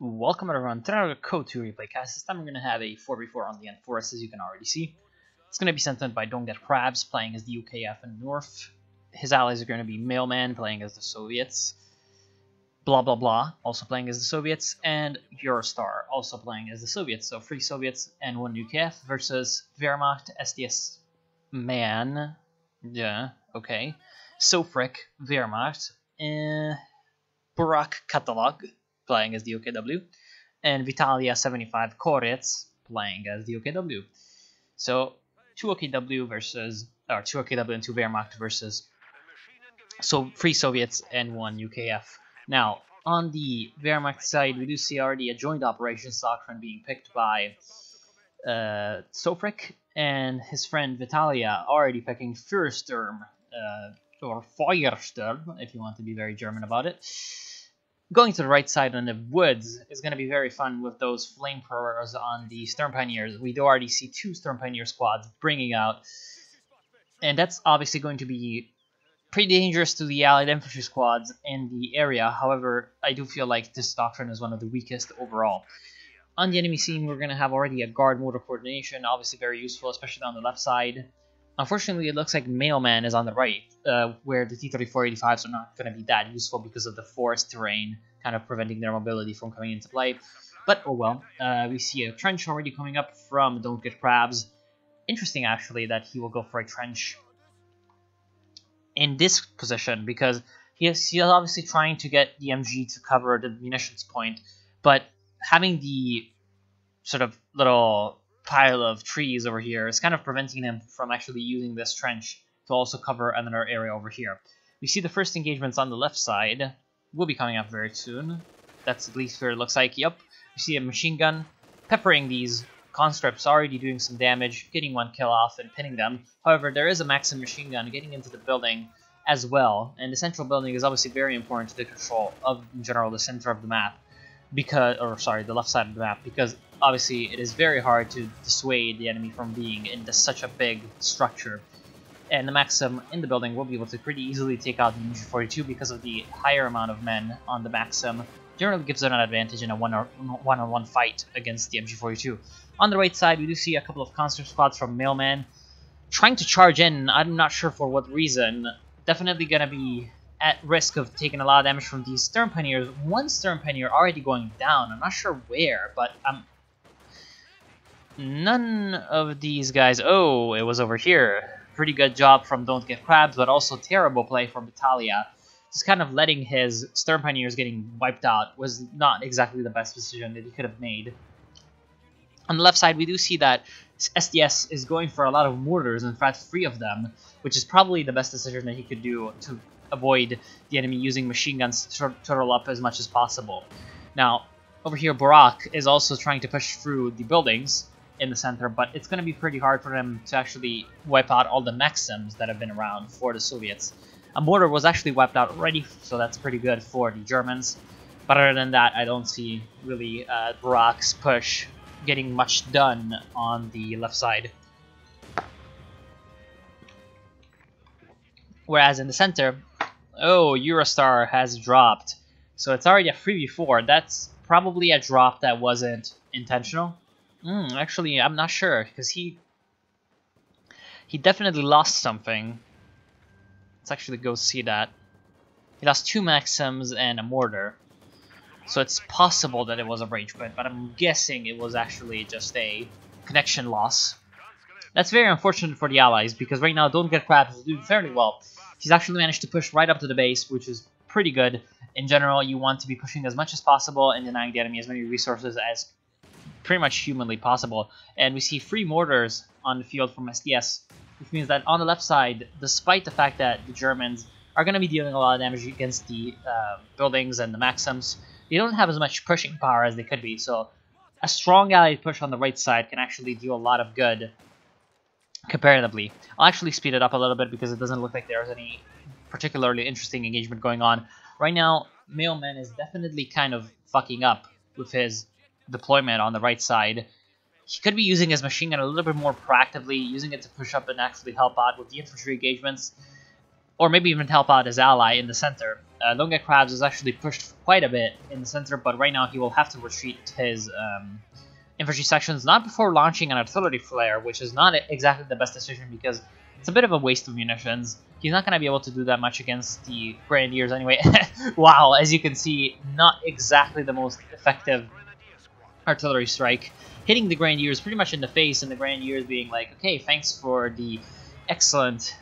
Welcome everyone to another CoH2 Replay Cast. This time we're going to have a 4v4 on the end forest, as you can already see. It's going to be sent in by Don't Get Crabs, playing as the UKF and North. His allies are going to be Mailman, playing as the Soviets. Blah blah blah, also playing as the Soviets. And Eurostar, also playing as the Soviets. So 3 Soviets and 1 UKF versus Wehrmacht, SDS Man. Yeah, okay. Sofric, Wehrmacht. Burak Catalog, playing as the OKW, and Vitalia 75 Koretz playing as the OKW. So 2 OKW and 2 Wehrmacht versus 3 Soviets and 1 UKF. Now on the Wehrmacht side, we do see already a joint operations doctrine being picked by Sofric and his friend Vitalia, already picking Führersturm, or Feuersturm if you want to be very German about it. Going to the right side on the woods is going to be very fun with those flamethrowers on the Sturm Pioneers. We do already see 2 Sturm Pioneer squads bringing out, and that's obviously going to be pretty dangerous to the Allied infantry squads in the area. However, I do feel like this doctrine is one of the weakest overall. On the enemy scene, we're going to have already a guard motor coordination, obviously very useful, especially on the left side. Unfortunately, it looks like Mailman is on the right, where the T-3485s are not going to be that useful because of the forest terrain, kind of preventing their mobility from coming into play. But oh well. We see a trench already coming up from Don't Get Crabs. Interesting, actually, that he will go for a trench in this position, because he's obviously trying to get the MG to cover the munitions point, but having the sort of little pile of trees over here is kind of preventing him from actually using this trench to also cover another area over here. We see the first engagements on the left side will be coming up very soon. That's at least where it looks like. Yep. We see a machine gun peppering these conscripts, already doing some damage, getting 1 kill off and pinning them. However, there is a Maxim machine gun getting into the building as well, and the central building is obviously very important to the control of, in general, the center of the map. The left side of the map, because obviously it is very hard to dissuade the enemy from being into such a big structure. And the Maxim in the building will be able to pretty easily take out the MG42 because of the higher amount of men on the Maxim. Generally gives them an advantage in a one-on-one fight against the MG42. On the right side, we do see a couple of conscript squads from Mailman trying to charge in. I'm not sure for what reason. Definitely gonna be at risk of taking a lot of damage from these Sturm Pioneers. 1 Sturm Pioneer already going down. I'm not sure where, but none of these guys... Oh, it was over here. Pretty good job from Don't Get Crabs, but also terrible play from Italia. Just kind of letting his Sturm Pioneers getting wiped out was not exactly the best decision that he could have made. On the left side, we do see that SDS is going for a lot of mortars, in fact 3 of them, which is probably the best decision that he could do to avoid the enemy using machine guns to turtle up as much as possible. Now, over here, Burak is also trying to push through the buildings in the center, but it's going to be pretty hard for him to actually wipe out all the Maxims that have been around for the Soviets. A mortar was actually wiped out already, so that's pretty good for the Germans. But other than that, I don't see really Burak's push getting much done on the left side. Whereas in the center, oh, Eurostar has dropped. So it's already a 3v4. That's probably a drop that wasn't intentional. Actually, I'm not sure, because he definitely lost something. Let's actually go see that. He lost 2 Maxims and a mortar. So it's possible that it was a rage quit, but I'm guessing it was actually just a connection loss. That's very unfortunate for the Allies, because right now Don't Get Crabs is doing fairly well. He's actually managed to push right up to the base, which is pretty good. In general, you want to be pushing as much as possible and denying the enemy as many resources as pretty much humanly possible. And we see 3 mortars on the field from SDS, which means that on the left side, despite the fact that the Germans are going to be dealing a lot of damage against the buildings and the Maxims, they don't have as much pushing power as they could be. So a strong Allied push on the right side can actually do a lot of good comparatively. I'll actually speed it up a little bit because it doesn't look like there's any particularly interesting engagement going on. Right now, Mailman is definitely kind of fucking up with his deployment on the right side. He could be using his machine gun a little bit more proactively, using it to push up and actually help out with the infantry engagements, or maybe even help out his ally in the center. Don't Get Crabs is actually pushed quite a bit in the center, but right now he will have to retreat his infantry sections, not before launching an artillery flare, which is not exactly the best decision because it's a bit of a waste of munitions. He's not going to be able to do that much against the Grenadiers anyway. Wow, as you can see, not exactly the most effective artillery strike. Hitting the Grenadiers pretty much in the face, and the Grenadiers being like, okay, thanks for the excellent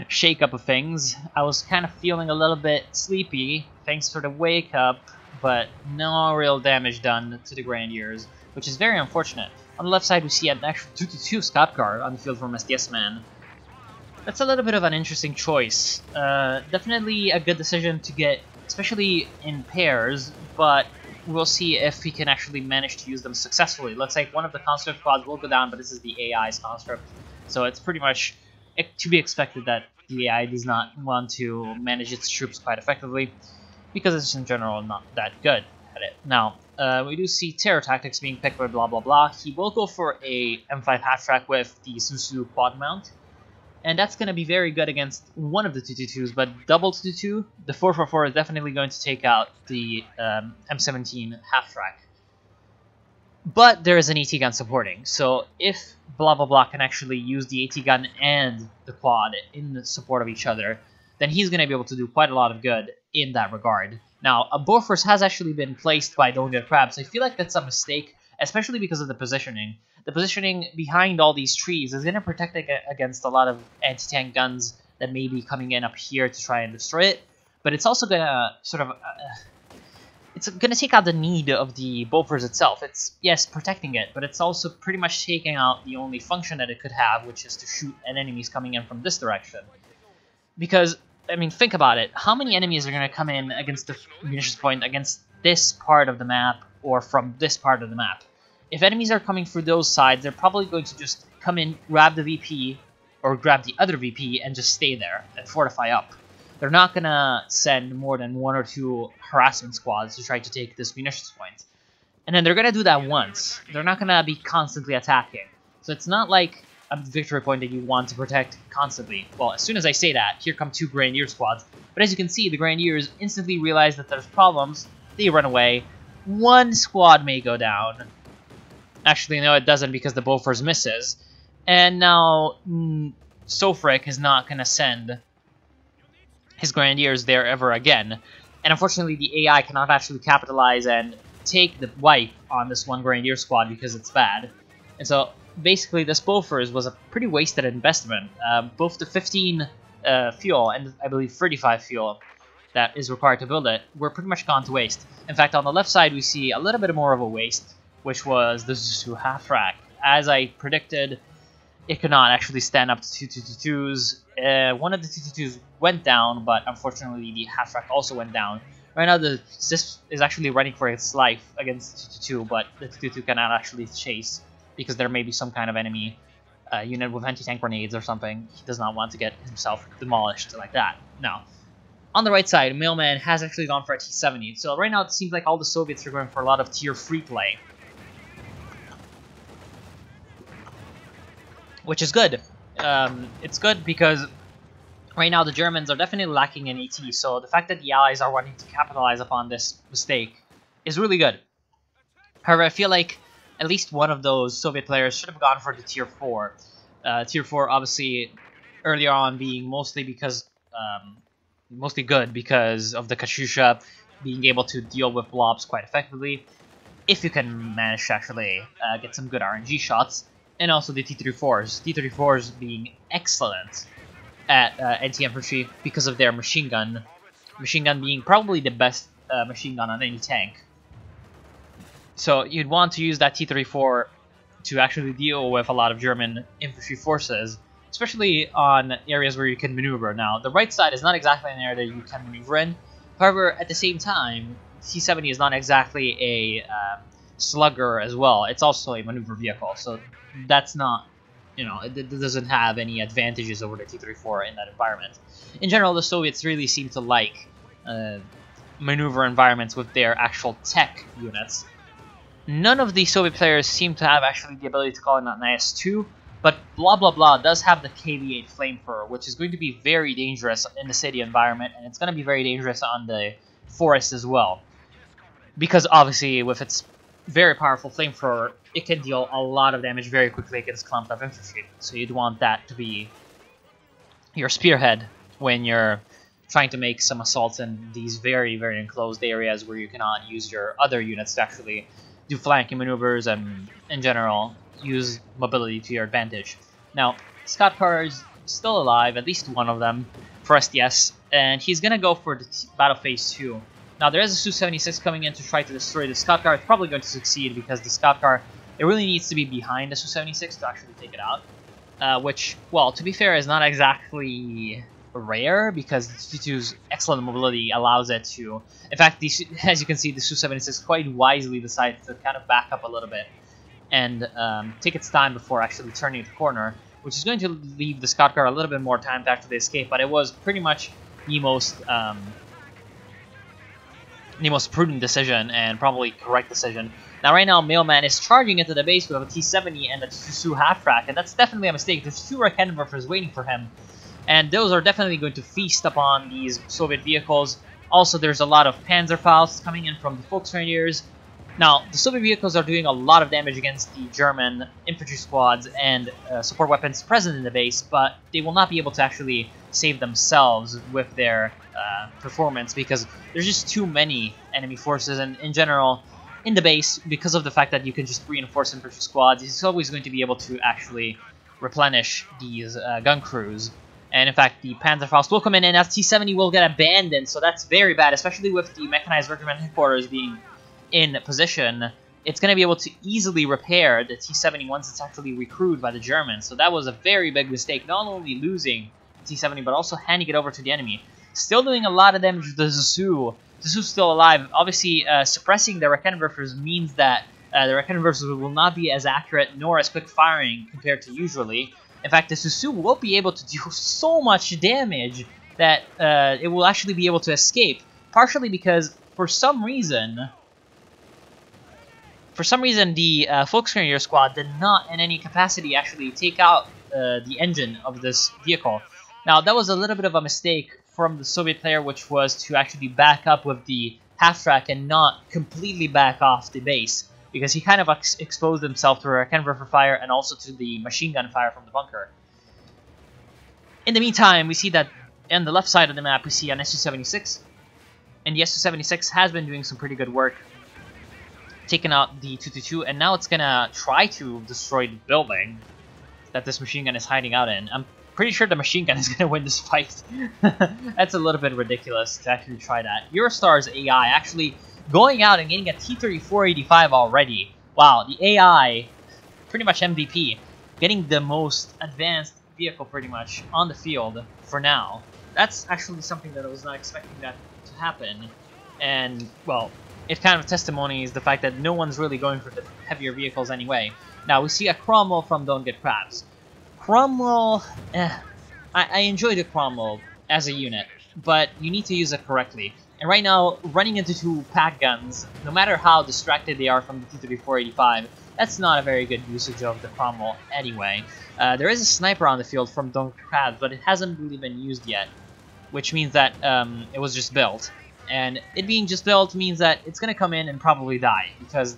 shake-up of things. I was kind of feeling a little bit sleepy, thanks for the wake-up, but no real damage done to the Grenadiers, which is very unfortunate. On the left side, we see an actual 2-2 Scout Car on the field from SDS Man. That's a little bit of an interesting choice. Definitely a good decision to get, especially in pairs, but we'll see if he can actually manage to use them successfully. Looks like one of the conscript squads will go down, but this is the AI's conscript, so it's pretty much to be expected that the AI does not want to manage its troops quite effectively, because it's in general not that good at it. Now, we do see terror tactics being picked by blah blah blah. He will go for a M5 half-track with the Susu quad mount, and that's going to be very good against one of the 222s, but double 222, the 444 is definitely going to take out the M17 half-track. But there is an AT gun supporting, so if blah blah blah can actually use the AT gun and the quad in the support of each other, then he's going to be able to do quite a lot of good in that regard. Now, a Bofors has actually been placed by Don't Get Crabs. I feel like that's a mistake, especially because of the positioning. The positioning behind all these trees is going to protect against a lot of anti-tank guns that may be coming in up here to try and destroy it, but it's also going to sort of... it's going to take out the need of the Bofors itself. It's, yes, protecting it, but it's also pretty much taking out the only function that it could have, which is to shoot at enemies coming in from this direction. Because, I mean, think about it. How many enemies are going to come in against the munitions point against this part of the map or from this part of the map? If enemies are coming through those sides, they're probably going to just come in, grab the VP, or grab the other VP, and just stay there and fortify up. They're not going to send more than 1 or 2 harassment squads to try to take this munitions point. And then they're going to do that once. They're not going to be constantly attacking. So it's not like a victory point that you want to protect constantly. Well, as soon as I say that, here come 2 Grenadier squads. But as you can see, the Grenadiers instantly realize that there's problems. They run away. 1 squad may go down. Actually, no, it doesn't because the Bofors misses. And now, Sofric is not going to send his Grenadiers there ever again. And unfortunately, the AI cannot actually capitalize and take the wipe on this 1 Grenadier squad because it's bad. And so, basically, this Bofors was a pretty wasted investment. Both the 15 fuel and, I believe, 35 fuel that is required to build it were pretty much gone to waste. In fact, on the left side, we see a little bit more of a waste, which was the Zuzu half-rack. As I predicted, it could not actually stand up to 2 222s. One of the 222s went down, but unfortunately the half-rack also went down. Right now, this is actually running for its life against 222, but the 222 cannot actually chase because there may be some kind of enemy unit with anti-tank grenades or something. He does not want to get himself demolished like that. Now, on the right side, Mailman has actually gone for a T-70. So right now it seems like all the Soviets are going for a lot of tier 3 play, which is good. It's good because right now the Germans are definitely lacking in AT, so the fact that the Allies are wanting to capitalize upon this mistake is really good. However, I feel like at least one of those Soviet players should have gone for the tier 4. Tier 4 obviously earlier on being mostly because mostly good because of the Katyusha being able to deal with blobs quite effectively, if you can manage to actually get some good RNG shots. And also the T-34s. T-34s being excellent at anti-infantry because of their machine gun. Machine gun being probably the best machine gun on any tank. So you'd want to use that T-34 to actually deal with a lot of German infantry forces, especially on areas where you can maneuver. Now, the right side is not exactly an area that you can maneuver in. However, at the same time, T-70 is not exactly a slugger as well. It's also a maneuver vehicle, so that's not, you know, it doesn't have any advantages over the T-34 in that environment. In general, the Soviets really seem to like maneuver environments with their actual tech units. None of the Soviet players seem to have actually the ability to call in an IS-2, But blah blah blah does have the KV-8 flamethrower, which is going to be very dangerous in the city environment, and it's going to be very dangerous on the forest as well. Because obviously, with its very powerful flamethrower, it can deal a lot of damage very quickly against clumped up infantry. So you'd want that to be your spearhead when you're trying to make some assaults in these very, very enclosed areas where you cannot use your other units to actually do flanking maneuvers and, in general, use mobility to your advantage. Now, Scott Carr is still alive, at least one of them, for STS, and he's going to go for the Battle Phase 2. Now, there is a Su-76 coming in to try to destroy the Scott Car. It's probably going to succeed because the Scott Car, it really needs to be behind the Su-76 to actually take it out. Which, well, to be fair, is not exactly rare because the Su-2's excellent mobility allows it to... In fact, as you can see, the Su-76 quite wisely decides to kind of back up a little bit and take its time before actually turning the corner, which is going to leave the Scott Car a little bit more time to actually escape, but it was pretty much the most prudent decision and probably correct decision. Now, right now, Mailman is charging into the base with a T-70 and a Su half-track, and that's definitely a mistake. There's 2 Raketenwerfers waiting for him, and those are definitely going to feast upon these Soviet vehicles. Also, there's a lot of Panzerfaust coming in from the Volksgrenadiers. Now, the Soviet vehicles are doing a lot of damage against the German infantry squads and support weapons present in the base, but they will not be able to actually save themselves with their performance because there's just too many enemy forces, and in general, in the base, because of the fact that you can just reinforce infantry squads, it's always going to be able to actually replenish these gun crews. And in fact, the Panzerfaust will come in, and that T-70 will get abandoned, so that's very bad, especially with the mechanized regiment headquarters being in position. It's going to be able to easily repair the T-70 once it's actually recruited by the Germans. So that was a very big mistake, not only losing the T-70, but also handing it over to the enemy. Still doing a lot of damage to the Zhu. Zhu's still alive. Obviously, suppressing the Raketenwerfers means that the Raketenwerfers will not be as accurate nor as quick firing compared to usually. In fact, the Zhu will be able to do so much damage that it will actually be able to escape. Partially because, for some reason, the Volksgrenadier squad did not, in any capacity, actually take out the engine of this vehicle. Now, that was a little bit of a mistake from the Soviet player, which was to actually back up with the half-track and not completely back off the base, because he kind of exposed himself to a Raketenwerfer fire and also to the machine gun fire from the bunker. In the meantime, we see that on the left side of the map, we see an Su-76, and the Su-76 has been doing some pretty good work, taking out the 222, and now it's gonna try to destroy the building that this machine gun is hiding out in. I'm pretty sure the machine gun is gonna win this fight. That's a little bit ridiculous to actually try that. Eurostar's AI actually going out and getting a T-3485 already. Wow, the AI, pretty much MVP, getting the most advanced vehicle pretty much on the field for now. That's actually something that I was not expecting that to happen. And, well, it kind of testimonies the fact that no one's really going for the heavier vehicles anyway. Now, we see a Cromwell from Don't Get Crabs. Cromwell, I enjoy the Cromwell as a unit, but you need to use it correctly. And right now, running into 2 pack guns, no matter how distracted they are from the T-3485, that's not a very good usage of the Cromwell anyway. There is a sniper on the field from Don't Get Crabs, but it hasn't really been used yet, which means that it was just built. And it being just built means that it's going to come in and probably die, because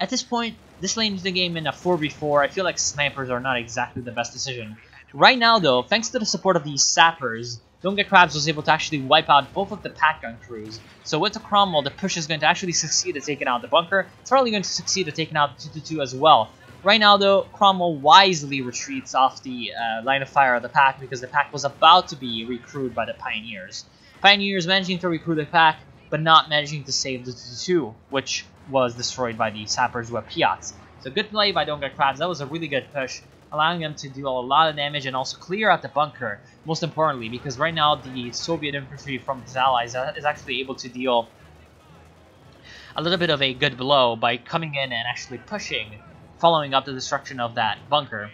at this point, this lane is the game in a 4v4. I feel like snipers are not exactly the best decision. Right now, though, thanks to the support of these sappers, Don't Get Crabs was able to actually wipe out both of the pack gun crews. So with the Cromwell, the push is going to actually succeed at taking out the bunker. It's probably going to succeed at taking out the 222 as well. Right now, though, Cromwell wisely retreats off the line of fire of the pack because the pack was about to be recruited by the Pioneers. Pioneers managing to recruit the pack, but not managing to save the 222, which was destroyed by the sappers with Piats. So good play by Don't Get Crabs. That was a really good push, allowing them to do a lot of damage and also clear out the bunker, most importantly, because right now the Soviet infantry from his allies is actually able to deal a little bit of a good blow by coming in and actually pushing, following up the destruction of that bunker.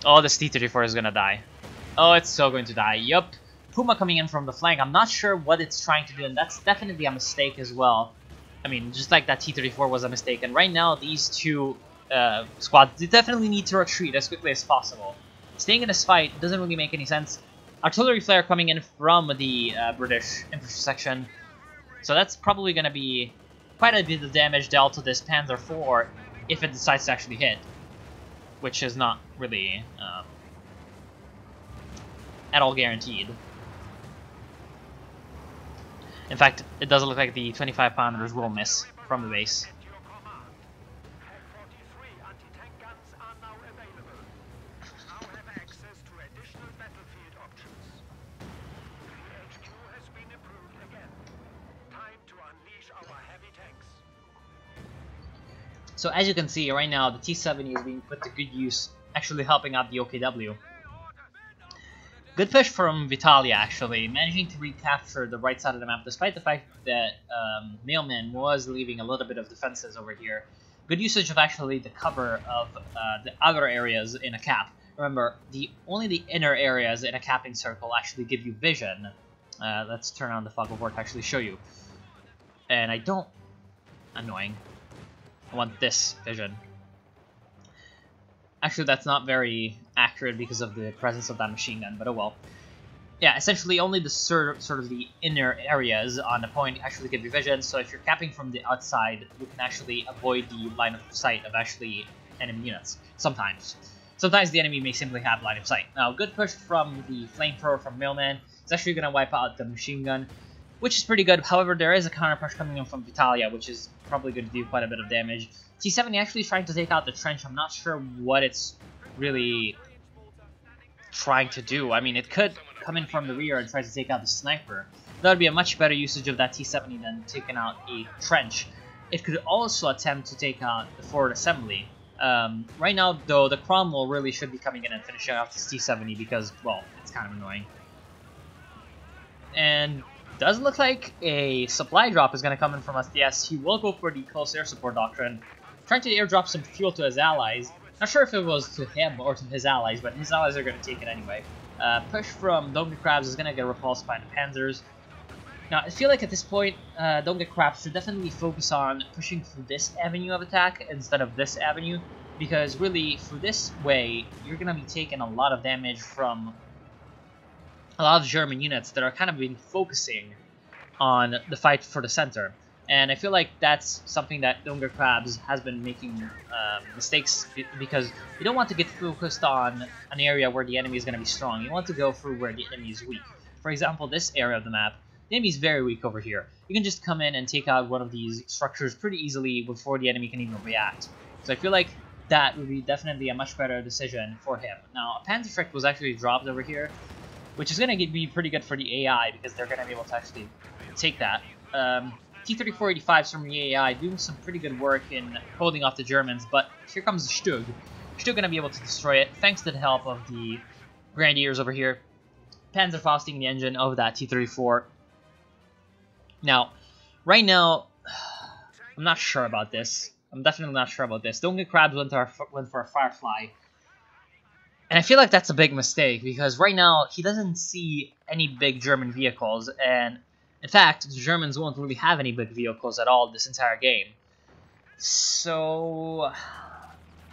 Oh, this T-34 is gonna die. Oh, it's so going to die. Yup. Puma coming in from the flank. I'm not sure what it's trying to do, and that's definitely a mistake as well. I mean, just like that T-34 was a mistake. And right now, these two squads, they definitely need to retreat as quickly as possible. Staying in this fight doesn't really make any sense. Artillery flare coming in from the British infantry section. So that's probably going to be quite a bit of damage dealt to this Panzer IV if it decides to actually hit. Which is not really at all guaranteed. In fact, it doesn't look like the 25-pounders will miss from the base. So as you can see, right now, the T-70 is being put to good use, actually helping out the OKW. Good push from Vitalia, actually, managing to recapture the right side of the map, despite the fact that Mailman was leaving a little bit of defenses over here. Good usage of actually the cover of the outer areas in a cap. Remember, only the inner areas in a capping circle actually give you vision. Let's turn on the fog of war to actually show you. And I don't... Annoying. I want this vision. Actually, that's not very accurate because of the presence of that machine gun, but oh well. Yeah, essentially only the sort of the inner areas on the point actually give you vision, so if you're capping from the outside, you can actually avoid the line of sight of actually enemy units. Sometimes. Sometimes the enemy may simply have line of sight. Now, good push from the flamethrower from Mailman. It's actually going to wipe out the machine gun, which is pretty good. However, there is a counter push coming in from Vitalia, which is probably going to do quite a bit of damage. T-70 actually trying to take out the trench. I'm not sure what it's really trying to do. I mean, it could come in from the rear and try to take out the sniper. That would be a much better usage of that T-70 than taking out a trench. It could also attempt to take out the forward assembly. Right now, though, the Cromwell really should be coming in and finishing off this T-70 because, well, it's kind of annoying. And does look like a supply drop is going to come in from us. Yes, he will go for the close air support doctrine, trying to airdrop some fuel to his allies. Not sure if it was to him or to his allies, but his allies are going to take it anyway. Push from Don't Get Crabs is going to get repulsed by the Panzers. Now, I feel like at this point, Don't Get Crabs should definitely focus on pushing through this avenue of attack instead of this avenue, because really, through this way, you're going to be taking a lot of damage from a lot of German units that are kind of been focusing on the fight for the center. And I feel like that's something that Don't Get Crabs has been making mistakes, because you don't want to get focused on an area where the enemy is going to be strong. You want to go through where the enemy is weak. For example, this area of the map, the enemy is very weak over here. You can just come in and take out one of these structures pretty easily before the enemy can even react. So I feel like that would be definitely a much better decision for him. Now, a Panzerschreck was actually dropped over here, which is going to be pretty good for the AI, because they're going to be able to actually take that. T-3485s from the AI doing some pretty good work in holding off the Germans, but here comes the Stug. Stug going to be able to destroy it, thanks to the help of the Grenadiers over here. Panzerfausting the engine of that T-34. Now, right now, I'm not sure about this. I'm definitely not sure about this. Don't Get Crabs went for a Firefly. And I feel like that's a big mistake, because right now, he doesn't see any big German vehicles, and in fact, the Germans won't really have any big vehicles at all this entire game. So,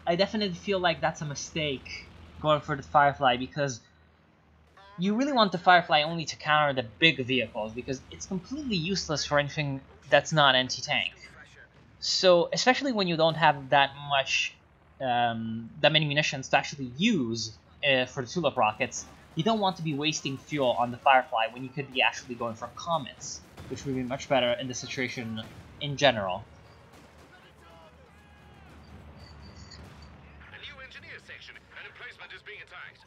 I definitely feel like that's a mistake, going for the Firefly, because you really want the Firefly only to counter the big vehicles, because it's completely useless for anything that's not anti-tank. So, especially when you don't have that many munitions to actually use for the tulip rockets, you don't want to be wasting fuel on the Firefly when you could be actually going for comets, which would be much better in the situation in general. A new engineer section, and emplacement is being attacked.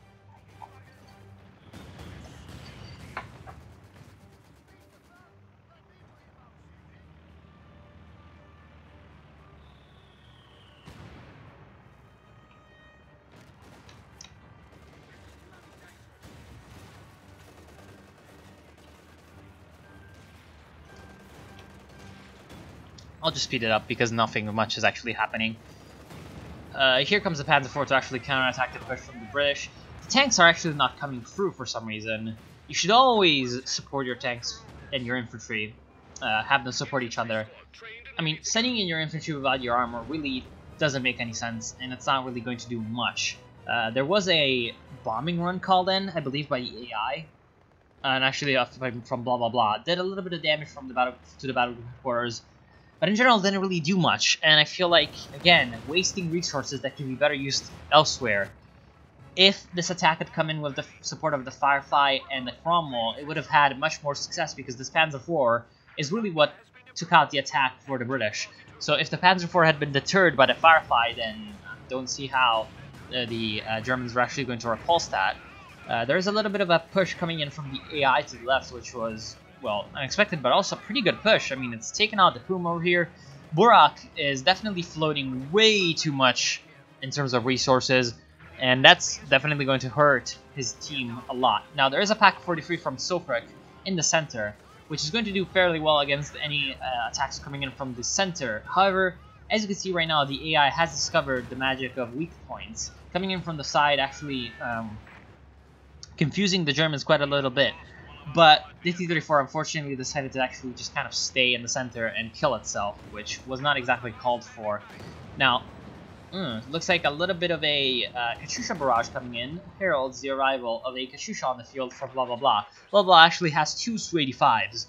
I'll just speed it up because nothing much is actually happening. Here comes the Panzer IV to actually counterattack the push from the the British. The tanks are actually not coming through for some reason. You should always support your tanks and your infantry. Have them support each other. I mean, sending in your infantry without your armor really doesn't make any sense, and it's not really going to do much. There was a bombing run called in, I believe, by the AI, and actually from blah blah blah. Did a little bit of damage from the battle to the battle quarters, but in general didn't really do much. And I feel like, again, wasting resources that could be better used elsewhere. If this attack had come in with the support of the Firefly and the Cromwell, it would have had much more success, because this Panzer IV is really what took out the attack for the British. So if the Panzer IV had been deterred by the Firefly, then I don't see how the Germans were actually going to repulse that. There's a little bit of a push coming in from the AI to the left, which was, well, unexpected, but also a pretty good push. I mean, it's taken out the Puma over here. Burak is definitely floating way too much in terms of resources, and that's definitely going to hurt his team a lot. Now, there is a Pak 43 from Sofrek in the center, which is going to do fairly well against any attacks coming in from the center. However, as you can see right now, the AI has discovered the magic of weak points. Coming in from the side, actually confusing the Germans quite a little bit. But the T-34 unfortunately decided to actually just kind of stay in the center and kill itself, which was not exactly called for. Now, looks like a little bit of a Katyusha barrage coming in heralds the arrival of a Katyusha on the field for blah blah blah. Blah blah actually has 2 Su-85s.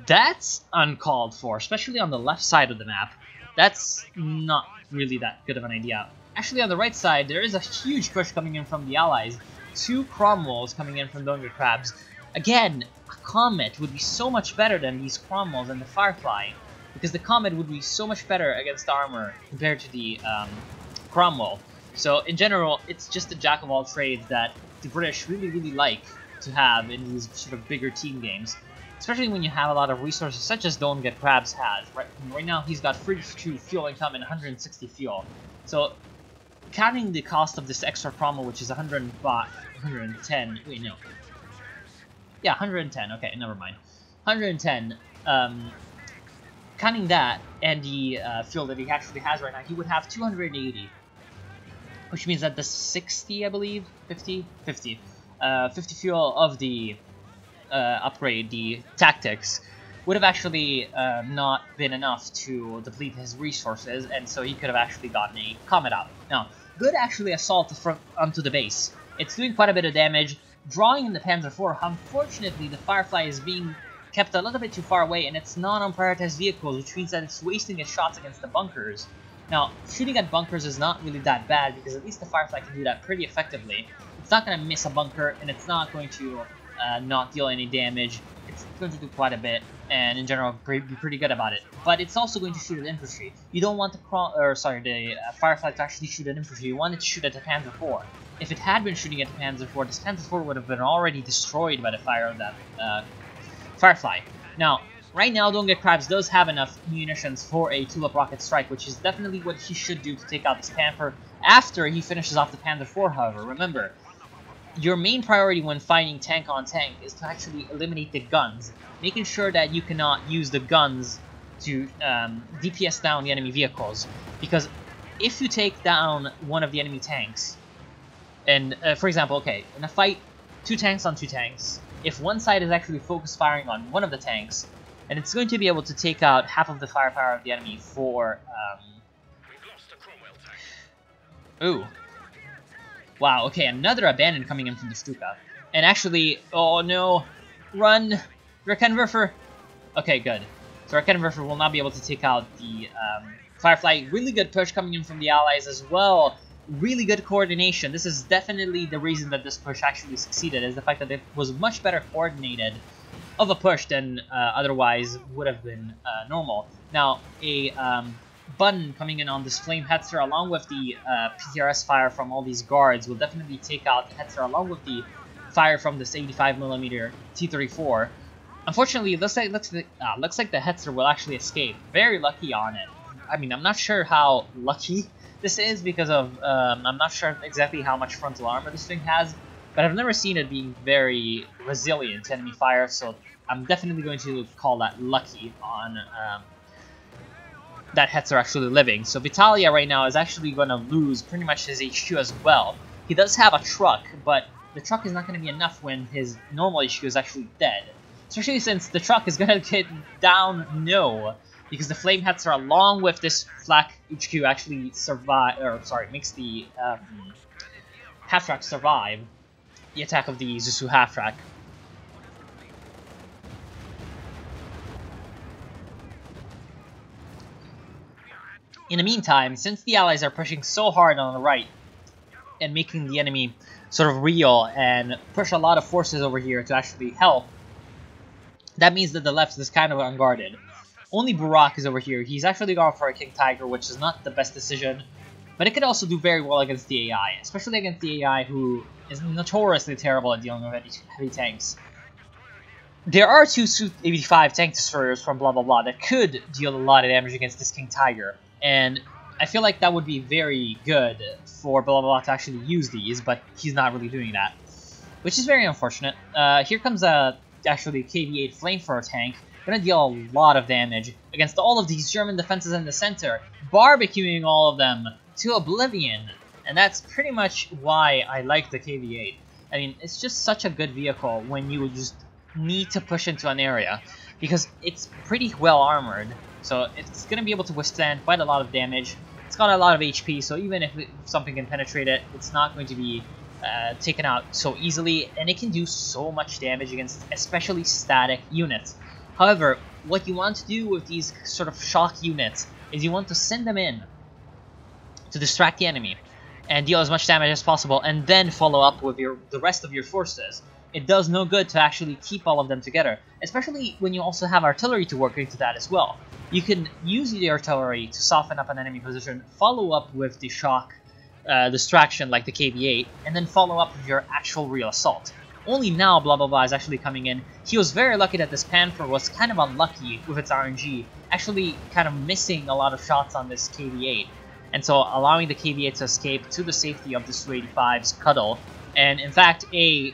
That's uncalled for, especially on the left side of the map. That's not really that good of an idea. Actually, on the right side, there is a huge push coming in from the Allies. 2 Cromwells coming in from Donger Crabs. Again, a Comet would be so much better than these Cromwells and the Firefly, because the Comet would be so much better against armor compared to the Cromwell. So in general, it's just a jack of all trades that the British really like to have in these sort of bigger team games, especially when you have a lot of resources such as Don't Get Crabs has. Right now he's got 32 fuel income and 160 fuel. So counting the cost of this extra Cromwell, which is 110, wait no. Yeah, 110, okay, never mind. 110, counting that and the fuel that he actually has right now, he would have 280. Which means that the 60, I believe, 50 fuel of the upgrade, the tactics, would have actually not been enough to deplete his resources, and so he could have actually gotten a Comet out. Now, good actually assault onto the base. It's doing quite a bit of damage, drawing in the Panzer IV. Unfortunately, the Firefly is being kept a little bit too far away, and it's not on prioritized vehicles, which means that it's wasting its shots against the bunkers. Now, shooting at bunkers is not really that bad, because at least the Firefly can do that pretty effectively. It's not going to miss a bunker, and it's not going to not deal any damage. It's going to do quite a bit, and in general, be pretty good about it. But it's also going to shoot at infantry. You don't want the Firefly to actually shoot at infantry. You want it to shoot at the Panzer IV. If it had been shooting at the Panzer IV, this Panzer IV would have been already destroyed by the fire of that Firefly. Now, right now, Don't Get Crabs does have enough munitions for a Tulip Rocket Strike, which is definitely what he should do to take out this Panther after he finishes off the Panzer IV, however. Remember, your main priority when fighting tank on tank is to actually eliminate the guns, making sure that you cannot use the guns to DPS down the enemy vehicles. Because if you take down one of the enemy tanks, and for example, okay, in a fight, 2 tanks on 2 tanks, if one side is actually focused firing on one of the tanks, and it's going to be able to take out half of the firepower of the enemy for ooh. Wow, okay, another abandon coming in from the Stuka. And actually, oh no, run, Raketenwerfer. Okay, good. So Raketenwerfer will not be able to take out the Firefly. Really good push coming in from the Allies as well. Really good coordination. This is definitely the reason that this push actually succeeded, is the fact that it was much better coordinated of a push than otherwise would have been normal. Now, a Bun coming in on this Flame Hetzer along with the PTRS fire from all these guards will definitely take out the Hetzer along with the fire from this 85mm T-34. Unfortunately, it looks like the Hetzer will actually escape. Very lucky on it. I mean, I'm not sure how lucky this is because of I'm not sure exactly how much frontal armor this thing has, but I've never seen it being very resilient to enemy fire, so I'm definitely going to call that lucky on that Hetzer actually living. So Vitalia right now is actually going to lose pretty much his HQ as well. He does have a truck, but the truck is not going to be enough when his normal HQ is actually dead. Especially since the truck is going to get down no, because the flame hetzer along with this flak HQ actually survive, or sorry, makes the half-track survive the attack of the Zusu half-track. In the meantime, since the allies are pushing so hard on the right and making the enemy sort of real and push a lot of forces over here to actually help, that means that the left is kind of unguarded. Only Burak is over here. He's actually gone for a King Tiger, which is not the best decision, but it could also do very well against the AI, especially against the AI who is notoriously terrible at dealing with heavy tanks. There are two Su-85 tank destroyers from blah blah blah that could deal a lot of damage against this King Tiger, and I feel like that would be very good for blah blah blah to actually use these, but he's not really doing that, which is very unfortunate. Here comes a actually KV-8 flamethrower tank, gonna deal a lot of damage against all of these German defenses in the center, barbecuing all of them to oblivion, and that's pretty much why I like the KV-8. I mean, it's just such a good vehicle when you just need to push into an area, because it's pretty well armored, so it's gonna be able to withstand quite a lot of damage. It's got a lot of HP, so even if something can penetrate it, it's not going to be taken out so easily, and it can do so much damage against especially static units. However, what you want to do with these sort of shock units is you want to send them in to distract the enemy and deal as much damage as possible, and then follow up with the rest of your forces. It does no good to actually keep all of them together, especially when you also have artillery to work into that as well. You can use the artillery to soften up an enemy position, follow up with the shock distraction like the KV-8, and then follow up with your actual real assault. Only now blah blah blah is actually coming in. He was very lucky that this Panther was kind of unlucky with its RNG, actually kind of missing a lot of shots on this KV-8, and so allowing the KV-8 to escape to the safety of the Su-85's cuddle. And in fact, a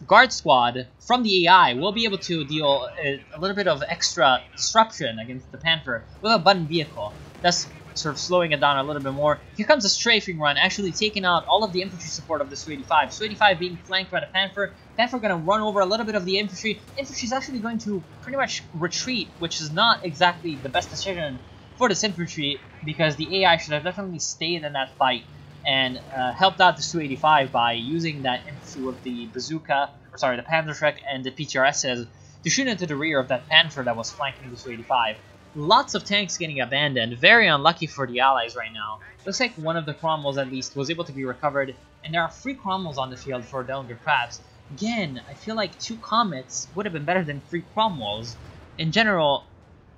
guard squad from the AI will be able to deal a little bit of extra disruption against the Panther with a button vehicle, thus sort of slowing it down a little bit more. Here comes a strafing run, actually taking out all of the infantry support of the Su-85. Su-85 being flanked by the Panther. Panther going to run over a little bit of the infantry. Infantry is actually going to pretty much retreat, which is not exactly the best decision for this infantry, because the AI should have definitely stayed in that fight and helped out the Su-85 by using that infantry with the bazooka, or sorry, the Panzerschreck and the PTRSs to shoot into the rear of that Panther that was flanking the Su-85. Lots of tanks getting abandoned, very unlucky for the allies right now. Looks like one of the Cromwells at least was able to be recovered, and there are 3 Cromwells on the field for Don't Get Crabs. Again, I feel like 2 Comets would have been better than 3 Cromwells. In general,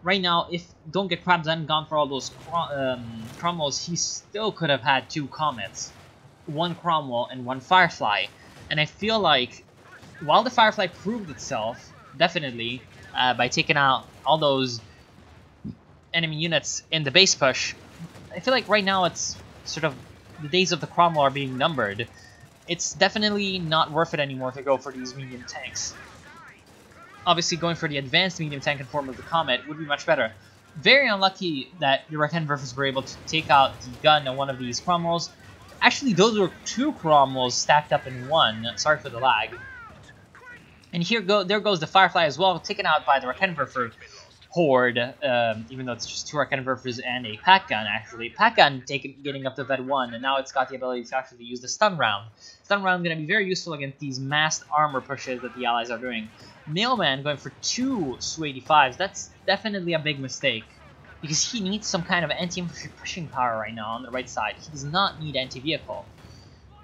right now, if Don't Get Crabs hadn't gone for all those Cromwells, he still could have had 2 Comets. 1 Cromwell and 1 Firefly. And I feel like, while the Firefly proved itself, definitely, by taking out all those enemy units in the base push, I feel like right now it's sort of the days of the Cromwell are being numbered. It's definitely not worth it anymore to go for these medium tanks. Obviously, going for the advanced medium tank in form of the Comet would be much better. Very unlucky that the Rechenwerfers were able to take out the gun on one of these Cromwells. Actually, those were 2 Cromwells stacked up in one. Sorry for the lag. And there goes the Firefly as well, taken out by the Rechenwerfer horde, even though it's just 2 Rechenwerfers and a pack gun, actually. Pack gun getting up to Vet 1, and now it's got the ability to actually use the stun round. Stun round going to be very useful against these massed armor pushes that the allies are doing. Mailman going for 2 Su-85s, that's definitely a big mistake, because he needs some kind of anti-infantry pushing power right now on the right side. He does not need anti-vehicle.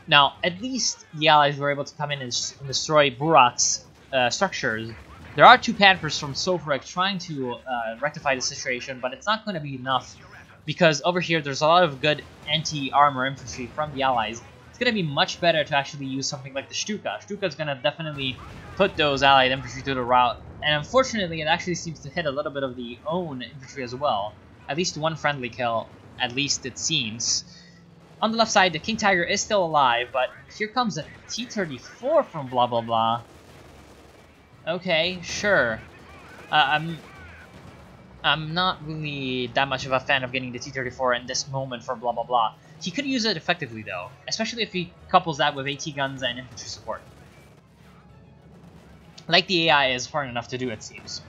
Now, at least the allies were able to come in and destroy Burak's structures. There are 2 Panthers from Sofrek trying to rectify the situation, but it's not going to be enough, because over here there's a lot of good anti-armor infantry from the allies. It's going to be much better to actually use something like the Stuka. Stuka is going to definitely put those allied infantry to the rout, and unfortunately it actually seems to hit a little bit of the own infantry as well. At least 1 friendly kill, at least it seems. On the left side, the King Tiger is still alive, but here comes a T-34 from blah blah blah. Okay, sure. I'm not really that much of a fan of getting the T-34 in this moment for blah blah blah. He could use it effectively though, especially if he couples that with AT guns and infantry support. Like the AI is smart enough to do, it seems.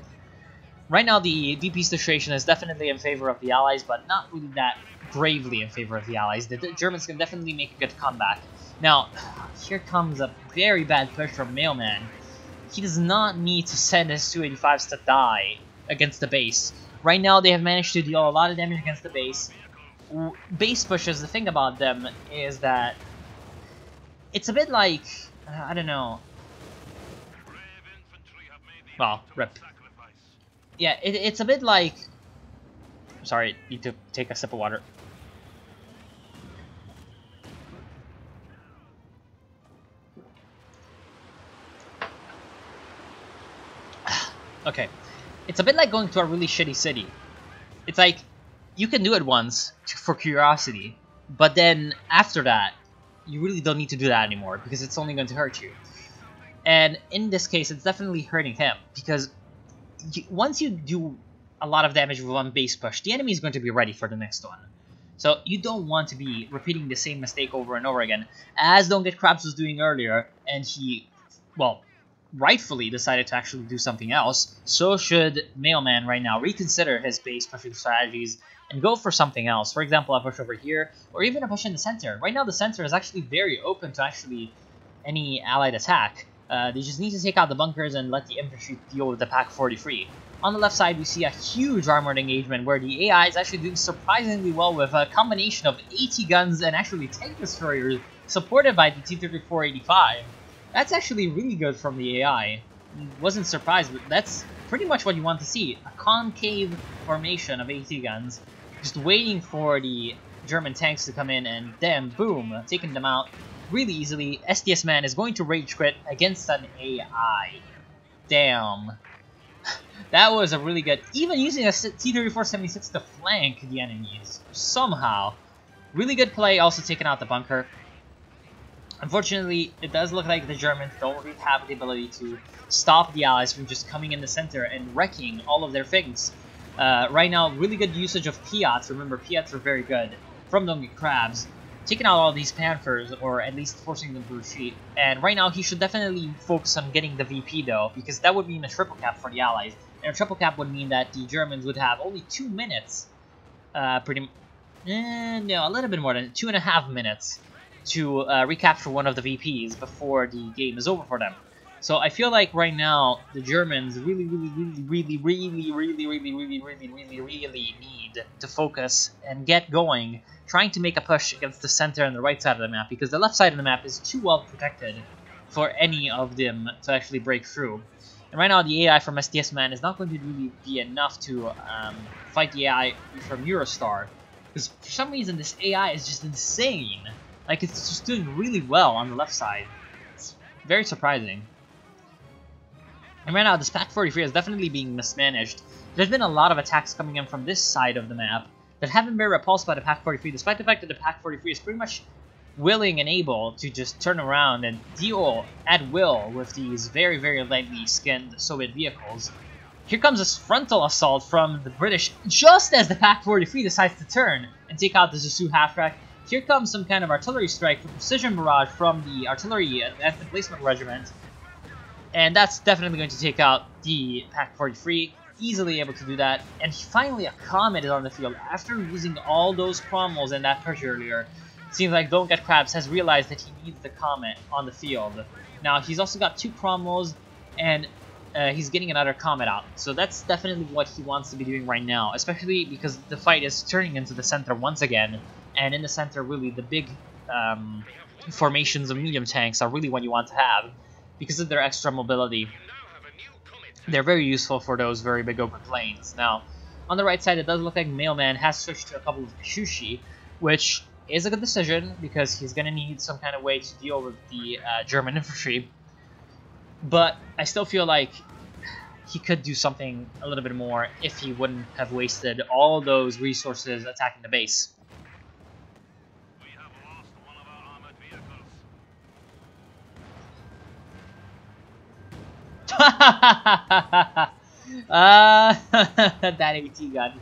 Right now, the VP situation is definitely in favor of the Allies, but not really that bravely in favor of the Allies. The Germans can definitely make a good comeback. Now, here comes a very bad push from Mailman. He does not need to send his 285s to die against the base. Right now, they have managed to deal a lot of damage against the base. Base pushes, the thing about them is that it's a bit like, I don't know. Well, rip. Yeah, it's a bit like... Sorry, need to take a sip of water. Okay. It's a bit like going to a really shitty city. It's like, you can do it once for curiosity, but then after that, you really don't need to do that anymore because it's only going to hurt you. And in this case, it's definitely hurting him because once you do a lot of damage with one base push, the enemy is going to be ready for the next one. So you don't want to be repeating the same mistake over and over again, as Don't Get Crabs was doing earlier, and he, well, rightfully decided to actually do something else. So should Mailman right now reconsider his base pushing strategies and go for something else. For example, a push over here, or even a push in the center. Right now the center is actually very open to actually any allied attack. They just need to take out the bunkers and let the infantry deal with the Pak 43. On the left side, we see a huge armored engagement where the AI is actually doing surprisingly well with a combination of AT guns and actually tank destroyers supported by the T-34-85. That's actually really good from the AI. Wasn't surprised, but that's pretty much what you want to see. A concave formation of AT guns, just waiting for the German tanks to come in and then, boom, taking them out really easily. STS Man is going to rage quit against an AI. Damn. That was a really good... Even using a T-34-76 to flank the enemies, somehow. Really good play, also taking out the bunker. Unfortunately, it does look like the Germans don't really have the ability to stop the Allies from just coming in the center and wrecking all of their things. Right now, really good usage of Piats. Remember, Piats are very good from Don't Get Crabs. Taking out all these Panthers, or at least forcing them to retreat. And right now, he should definitely focus on getting the VP, though, because that would mean a triple cap for the Allies. And a triple cap would mean that the Germans would have only 2 minutes, no, a little bit more than 2.5 minutes to recapture one of the VPs before the game is over for them. So I feel like right now, the Germans really need to focus and get going, trying to make a push against the center and the right side of the map, because the left side of the map is too well protected for any of them to actually break through. And right now, the AI from STS Man is not going to really be enough to fight the AI from Eurostar, because for some reason this AI is just insane. Like, it's just doing really well on the left side. It's very surprising. And right now, this Pak 43 is definitely being mismanaged. There's been a lot of attacks coming in from this side of the map that haven't been repulsed by the Pak 43, despite the fact that the Pak 43 is pretty much willing and able to just turn around and deal at will with these very, very lightly skinned Soviet vehicles. Here comes this frontal assault from the British, just as the Pak 43 decides to turn and take out the Zissou half-track. Here comes some kind of artillery strike, a precision barrage from the artillery advanced emplacement regiment. And that's definitely going to take out the Pak 43, easily able to do that. And finally a Comet is on the field. After using all those Cromwells in that push earlier, it seems like Don't Get Crabs has realized that he needs the Comet on the field. Now, he's also got 2 Cromwells, and he's getting another Comet out. So that's definitely what he wants to be doing right now, especially because the fight is turning into the center once again. And in the center, really, the big formations of medium tanks are really what you want to have, because of their extra mobility. They're very useful for those very big open plains. Now, on the right side, it does look like Mailman has switched to a couple of Shushi, which is a good decision, because he's going to need some kind of way to deal with the German infantry. But I still feel like he could do something a little bit more if he wouldn't have wasted all those resources attacking the base. That AT gun.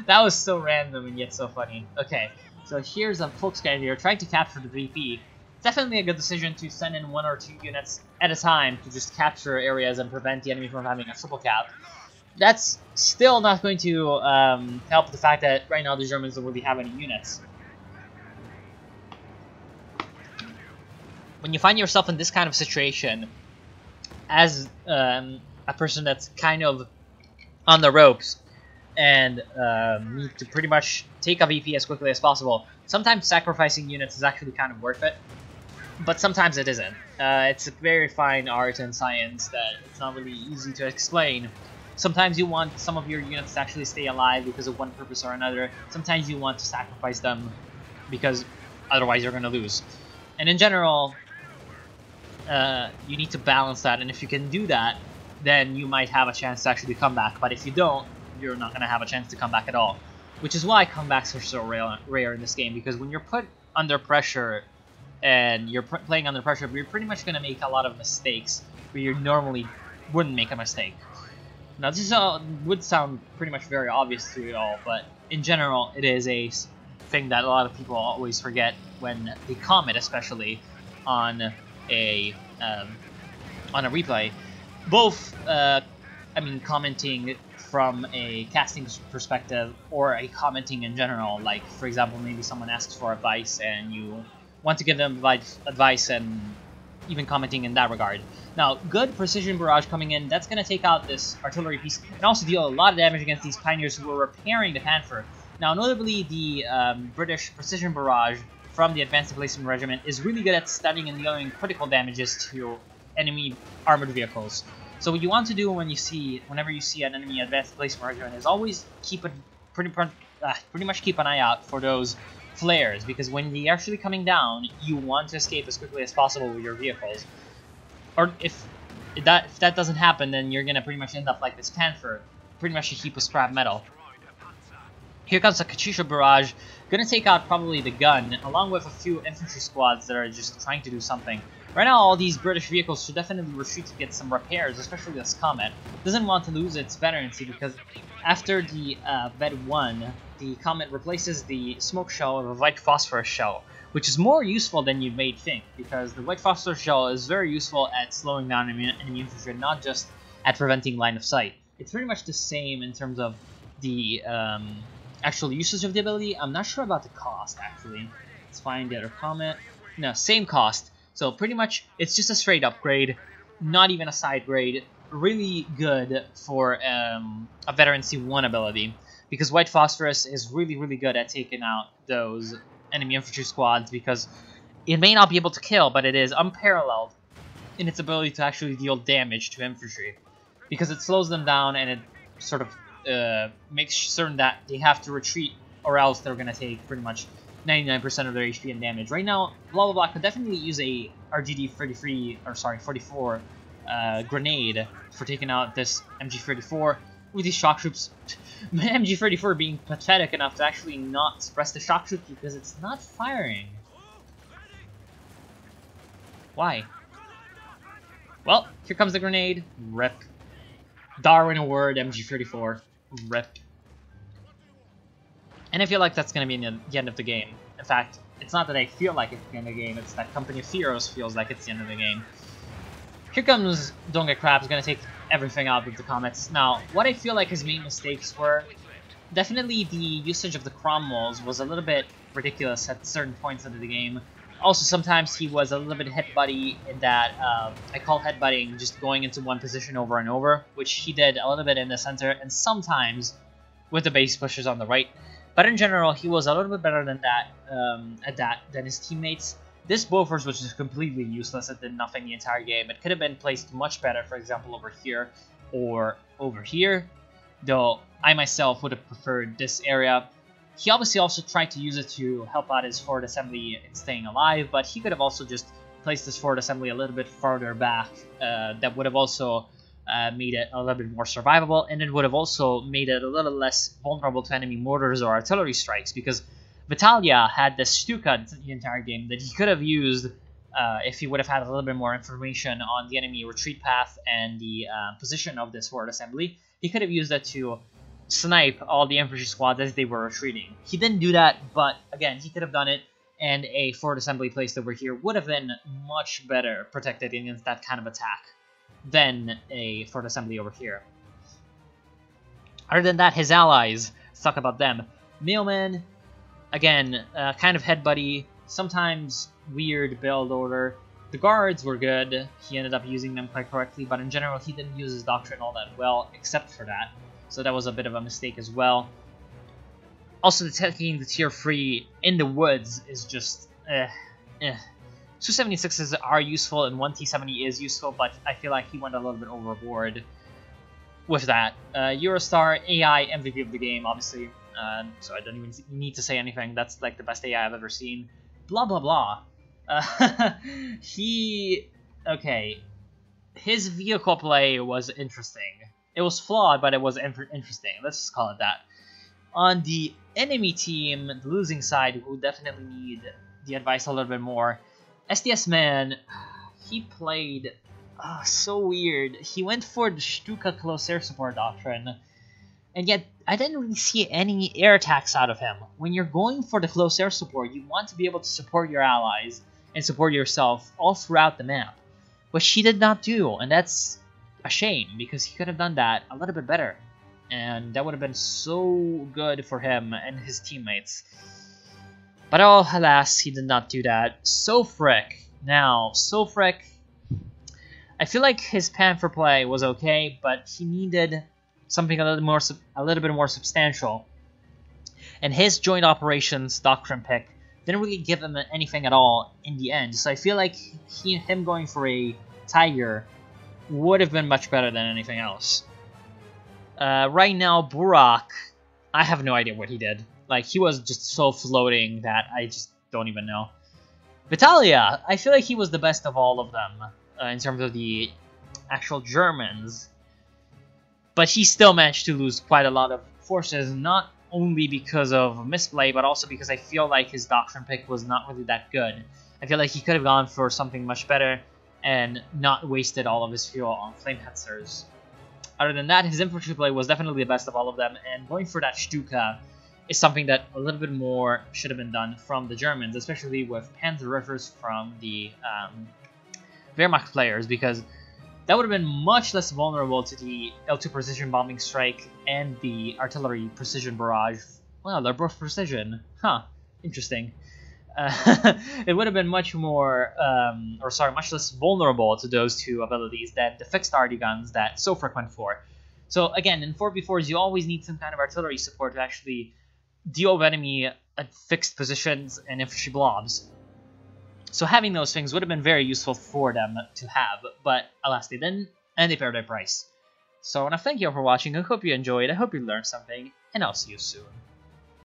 That was so random and yet so funny. Okay, so here's a full scan here, trying to capture the VP. Definitely a good decision to send in 1 or 2 units at a time to just capture areas and prevent the enemy from having a triple cap. That's still not going to help the fact that right now the Germans don't really have any units. When you find yourself in this kind of situation, as a person that's kind of on the ropes and need to pretty much take a VP as quickly as possible, sometimes sacrificing units is actually kind of worth it. But sometimes it isn't. It's a very fine art and science that it's not really easy to explain. Sometimes you want some of your units to actually stay alive because of one purpose or another. Sometimes you want to sacrifice them because otherwise you're going to lose. And in general, you need to balance that. And if you can do that, then you might have a chance to actually come back. But if you don't, you're not going to have a chance to come back at all. Which is why comebacks are so rare in this game. Because when you're put under pressure and you're playing under pressure, you're pretty much going to make a lot of mistakes where you normally wouldn't make a mistake. Now this would sound pretty much very obvious to you all, but in general it is a thing that a lot of people always forget when they comment, especially on a replay. Both, I mean, commenting from a casting perspective or a commenting in general, like for example maybe someone asks for advice and you want to give them advice, and even commenting in that regard. Now, good precision barrage coming in, that's going to take out this artillery piece and also deal a lot of damage against these pioneers who are repairing the Panther. Now, notably, the British precision barrage from the Advanced Displacement Regiment is really good at stunning and dealing critical damages to enemy armored vehicles. So what you want to do whenever you see an enemy Advanced Displacement Regiment is always keep pretty much keep an eye out for those flares, because when they're actually coming down, you want to escape as quickly as possible with your vehicles. Or if that doesn't happen, then you're gonna pretty much end up like this Panther, pretty much a heap of scrap metal. Here comes the Katyusha barrage, gonna take out probably the gun, along with a few infantry squads that are just trying to do something. Right now, all these British vehicles should definitely retreat to get some repairs, especially this Comet. Doesn't want to lose its veterancy because after the Ved 1, the Comet replaces the smoke shell with a white phosphorus shell, which is more useful than you may think, because the white phosphorus shell is very useful at slowing down enemy infantry, not just at preventing line of sight. It's pretty much the same in terms of the actual usage of the ability. I'm not sure about the cost, actually. Let's find the other comment. No, same cost. So pretty much, it's just a straight upgrade, not even a side grade. Really good for a Veterancy 1 ability, because White Phosphorus is really, really good at taking out those enemy infantry squads, because it may not be able to kill, but it is unparalleled in its ability to actually deal damage to infantry, because it slows them down and it sort of makes certain that they have to retreat, or else they're going to take pretty much 99% of their HP and damage. Right now, blah blah blah could definitely use a RGD 44 grenade for taking out this MG34 with these shock troops. MG34 being pathetic enough to actually not suppress the shock troops because it's not firing. Why? Well, here comes the grenade. Rip. Darwin Award MG34. Rip. And I feel like that's going to be the end of the game. In fact, it's not that I feel like it's the end of the game, it's that Company of Heroes feels like it's the end of the game. Here comes Don't Get Crap, is going to take everything out with the Comets. Now, what I feel like his main mistakes were, definitely the usage of the Cromwells was a little bit ridiculous at certain points of the game. Also, sometimes he was a little bit headbutty in that, I call headbutting just going into one position over and over, which he did a little bit in the center, and sometimes with the base pushers on the right. But in general, he was a little bit better than that, than his teammates. This Bofors was just completely useless. It did nothing the entire game. It could have been placed much better, for example, over here or over here, though I myself would have preferred this area. He obviously also tried to use it to help out his forward assembly in staying alive, but he could have also just placed his forward assembly a little bit farther back. That would have also made it a little bit more survivable, and it would have also made it a little less vulnerable to enemy mortars or artillery strikes, because Vitalia had this Stuka the entire game that he could have used if he would have had a little bit more information on the enemy retreat path and the position of this forward assembly. He could have used that to snipe all the infantry squads as they were retreating. He didn't do that, but again, he could have done it, and a fort assembly placed over here would have been much better protected against that kind of attack than a fort assembly over here. Other than that, his allies, let's talk about them. Mailman, again, kind of head buddy, sometimes weird build order. The guards were good, he ended up using them quite correctly, but in general he didn't use his doctrine all that well, except for that. So that was a bit of a mistake as well. Also, taking the tier 3 in the woods is just, 276s are useful and 1T70 is useful, but I feel like he went a little bit overboard with that. Eurostar, AI, MVP of the game, obviously. So I don't even need to say anything. That's like the best AI I've ever seen. Blah, blah, blah. Okay. His vehicle play was interesting. It was flawed, but it was interesting. Let's just call it that. On the enemy team, the losing side, who definitely need the advice a little bit more, SDS Man, he played so weird. He went for the Stuka close air support doctrine, and yet I didn't really see any air attacks out of him. When you're going for the close air support, you want to be able to support your allies and support yourself all throughout the map, which he did not do, and that's a shame, because he could have done that a little bit better, and that would have been so good for him and his teammates. But oh, alas, he did not do that. Sofric. Now, Sofric, I feel like his Panther play was okay, but he needed something a little bit more substantial. And his joint operations doctrine pick didn't really give him anything at all in the end. So I feel like him going for a Tiger would have been much better than anything else. Right now, Burak, I have no idea what he did. Like, he was just so floating that I just don't even know. Vitalia, I feel like he was the best of all of them in terms of the actual Germans. But he still managed to lose quite a lot of forces, not only because of misplay, but also because I feel like his doctrine pick was not really that good. I feel like he could have gone for something much better and not wasted all of his fuel on Flamehetzers. Other than that, his infantry play was definitely the best of all of them, and going for that Stuka is something that a little bit more should have been done from the Germans, especially with Panzer Riffers from the Wehrmacht players, because that would have been much less vulnerable to the L2 precision bombing strike and the artillery precision barrage. Well, they're both precision. Huh, interesting. It would have been much much less vulnerable to those two abilities than the fixed RD guns that Sofric went for. So again, in 4v4s, you always need some kind of artillery support to actually deal with enemy at fixed positions and infantry blobs. So having those things would have been very useful for them to have, but alas they didn't, and they paid their price. So I want to thank you all for watching, I hope you enjoyed, I hope you learned something, and I'll see you soon.